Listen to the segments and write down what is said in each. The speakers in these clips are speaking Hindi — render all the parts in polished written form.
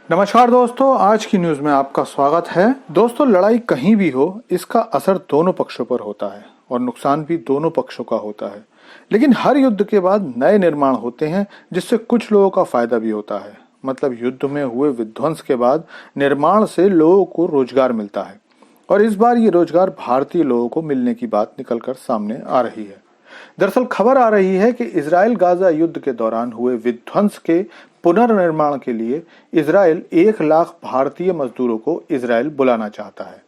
नमस्कार दोस्तों, आज की न्यूज में आपका स्वागत है। दोस्तों, लड़ाई कहीं भी हो, इसका असर दोनों पक्षों पर होता है और नुकसान भी दोनों पक्षों का होता है। लेकिन हर युद्ध के बाद नए निर्माण होते हैं जिससे कुछ लोगों का फायदा भी होता है। मतलब युद्ध में हुए विध्वंस के बाद निर्माण से लोगों को रोजगार मिलता है और इस बार ये रोजगार भारतीय लोगों को मिलने की बात निकलकर सामने आ रही है। दरअसल खबर आ रही है कि इजराइल गाजा युद्ध के दौरान हुए विध्वंस के पुनर्निर्माण के लिए इजराइल 1 लाख भारतीय मजदूरों को इजराइल बुलाना चाहता है।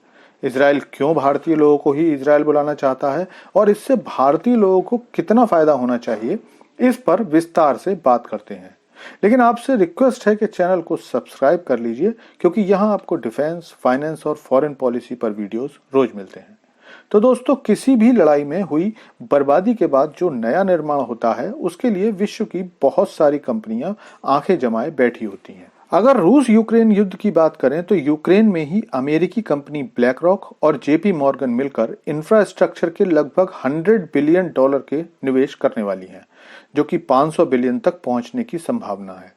इजराइल क्यों भारतीय लोगों को ही इजराइल बुलाना चाहता है और इससे भारतीय लोगों को कितना फायदा होना चाहिए, इस पर विस्तार से बात करते हैं। लेकिन आपसे रिक्वेस्ट है कि चैनल को सब्सक्राइब कर लीजिए, क्योंकि यहाँ आपको डिफेंस, फाइनेंस और फॉरेन पॉलिसी पर वीडियोस रोज मिलते हैं। तो दोस्तों, किसी भी लड़ाई में हुई बर्बादी के बाद जो नया निर्माण होता है, उसके लिए विश्व की बहुत सारी कंपनियां आंखें जमाए बैठी होती हैं। अगर रूस यूक्रेन युद्ध की बात करें तो यूक्रेन में ही अमेरिकी कंपनी ब्लैक रॉक और जेपी मॉर्गन मिलकर इंफ्रास्ट्रक्चर के लगभग $100 बिलियन के निवेश करने वाली है, जो कि 500 बिलियन तक पहुंचने की संभावना है।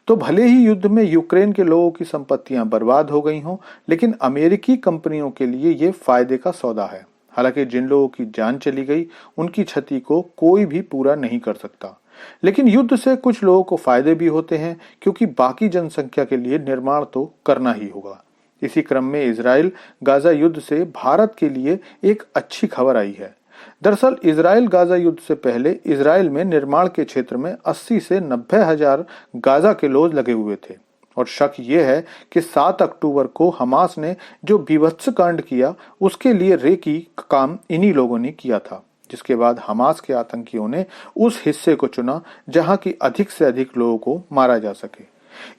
तो भले ही युद्ध में यूक्रेन के लोगों की संपत्तियां बर्बाद हो गई हों, लेकिन अमेरिकी कंपनियों के लिए ये फायदे का सौदा है। हालांकि जिन लोगों की जान चली गई, उनकी क्षति को कोई भी पूरा नहीं कर सकता। लेकिन युद्ध से कुछ लोगों को फायदे भी होते हैं, क्योंकि बाकी जनसंख्या के लिए निर्माण तो करना ही होगा। इसी क्रम में इजराइल गाजा युद्ध से भारत के लिए एक अच्छी खबर आई है। दरअसल इजराइल गाजा युद्ध से पहले इजराइल में निर्माण के क्षेत्र में 80 से 90 हजार गाजा के लोग लगे हुए थे और शक ये है कि 7 अक्टूबर को हमास ने जो बीभत्स कांड किया, उसके लिए रेकी काम इन्हीं लोगों ने किया था, जिसके बाद हमास के आतंकियों ने उस हिस्से को चुना जहां की अधिक से अधिक लोगों को मारा जा सके।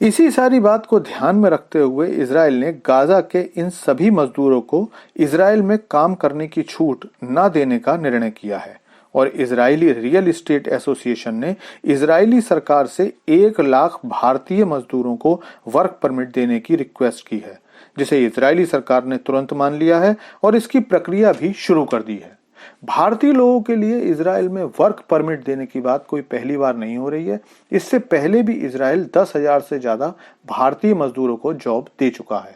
इसी सारी बात को ध्यान में रखते हुए इजराइल ने गाजा के इन सभी मजदूरों को इजराइल में काम करने की छूट न देने का निर्णय किया है और इजरायली रियल एस्टेट एसोसिएशन ने इजरायली सरकार से 1 लाख भारतीय मजदूरों को वर्क परमिट देने की रिक्वेस्ट की है, जिसे इजरायली सरकार ने तुरंत मान लिया है और इसकी प्रक्रिया भी शुरू कर दी है। भारतीय लोगों के लिए इजराइल में वर्क परमिट देने की बात कोई पहली बार नहीं हो रही है। इससे पहले भी इजराइल 10,000 से ज्यादा भारतीय मजदूरों को जॉब दे चुका है।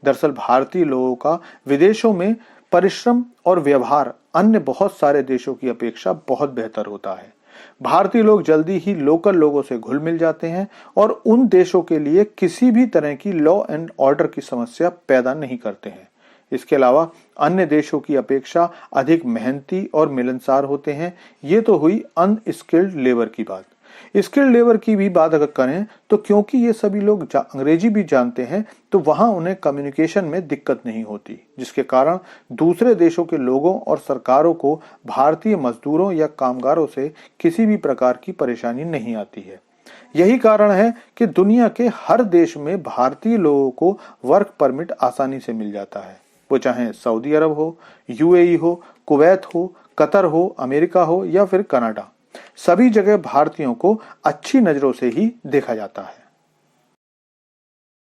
दरअसल भारतीय लोगों का विदेशों में परिश्रम और व्यवहार अन्य बहुत सारे देशों की अपेक्षा बहुत बेहतर होता है। भारतीय लोग जल्दी ही लोकल लोगों से घुल मिल जाते हैं और उन देशों के लिए किसी भी तरह की लॉ एंड ऑर्डर की समस्या पैदा नहीं करते हैं। इसके अलावा अन्य देशों की अपेक्षा अधिक मेहनती और मिलनसार होते हैं। ये तो हुई अनस्किल्ड लेबर की बात। स्किल्ड लेबर की भी बात अगर करें तो क्योंकि ये सभी लोग अंग्रेजी भी जानते हैं, तो वहां उन्हें कम्युनिकेशन में दिक्कत नहीं होती, जिसके कारण दूसरे देशों के लोगों और सरकारों को भारतीय मजदूरों या कामगारों से किसी भी प्रकार की परेशानी नहीं आती है। यही कारण है कि दुनिया के हर देश में भारतीय लोगों को वर्क परमिट आसानी से मिल जाता है, वो चाहे सऊदी अरब हो, यूएई हो, कुवैत हो, कतर हो, अमेरिका हो या फिर कनाडा। सभी जगह भारतीयों को अच्छी नजरों से ही देखा जाता है।